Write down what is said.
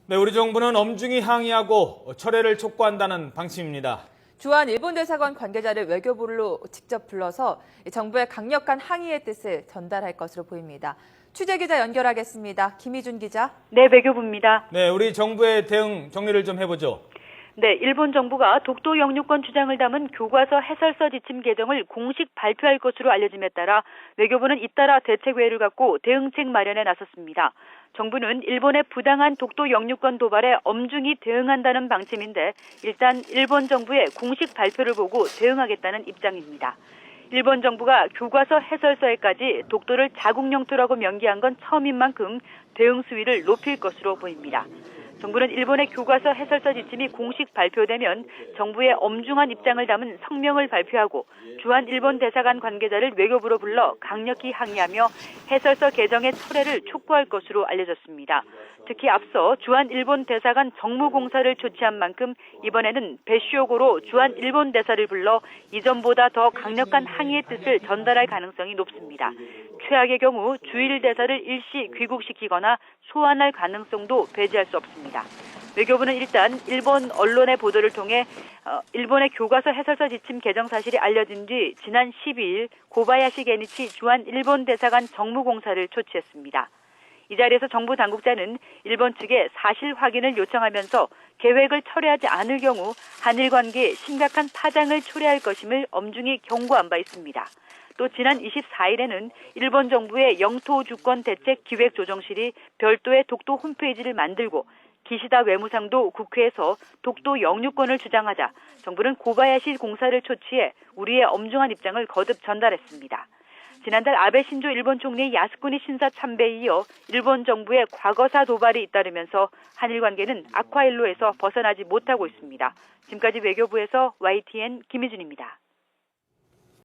네, 우리 정부는 엄중히 항의하고 철회를 촉구한다는 방침입니다. 주한 일본 대사관 관계자를 외교부로 직접 불러서 정부의 강력한 항의의 뜻을 전달할 것으로 보입니다. 취재기자 연결하겠습니다. 김희준 기자. 네, 외교부입니다. 네, 우리 정부의 대응 정리를 좀 해보죠. 네, 일본 정부가 독도 영유권 주장을 담은 교과서 해설서 지침 개정을 공식 발표할 것으로 알려짐에 따라 외교부는 잇따라 대책회의를 갖고 대응책 마련에 나섰습니다. 정부는 일본의 부당한 독도 영유권 도발에 엄중히 대응한다는 방침인데 일단 일본 정부의 공식 발표를 보고 대응하겠다는 입장입니다. 일본 정부가 교과서 해설서에까지 독도를 자국 영토라고 명기한 건 처음인 만큼 대응 수위를 높일 것으로 보입니다. 정부는 일본의 교과서 해설서 지침이 공식 발표되면 정부의 엄중한 입장을 담은 성명을 발표하고 주한 일본 대사관 관계자를 외교부로 불러 강력히 항의하며 해설서 개정의 철회를 촉구할 것으로 알려졌습니다. 특히 앞서 주한 일본 대사관 정무공사를 조치한 만큼 이번에는 배쇼고로 주한 일본 대사를 불러 이전보다 더 강력한 항의의 뜻을 전달할 가능성이 높습니다. 최악의 경우 주일 대사를 일시 귀국시키거나 소환할 가능성도 배제할 수 없습니다. 외교부는 일단 일본 언론의 보도를 통해 일본의 교과서 해설서 지침 개정 사실이 알려진 뒤 지난 12일 고바야시 게니치 주한 일본 대사관 정무공사를 조치했습니다. 이 자리에서 정부 당국자는 일본 측에 사실 확인을 요청하면서 계획을 철회하지 않을 경우 한일 관계에 심각한 파장을 초래할 것임을 엄중히 경고한 바 있습니다. 또 지난 24일에는 일본 정부의 영토주권 대책 기획조정실이 별도의 독도 홈페이지를 만들고 기시다 외무상도 국회에서 독도 영유권을 주장하자 정부는 고바야시 공사를 초치해 우리의 엄중한 입장을 거듭 전달했습니다. 지난달 아베 신조 일본 총리의 야스쿠니 신사 참배에 이어 일본 정부의 과거사 도발이 잇따르면서 한일 관계는 악화일로에서 벗어나지 못하고 있습니다. 지금까지 외교부에서 YTN 김희준입니다.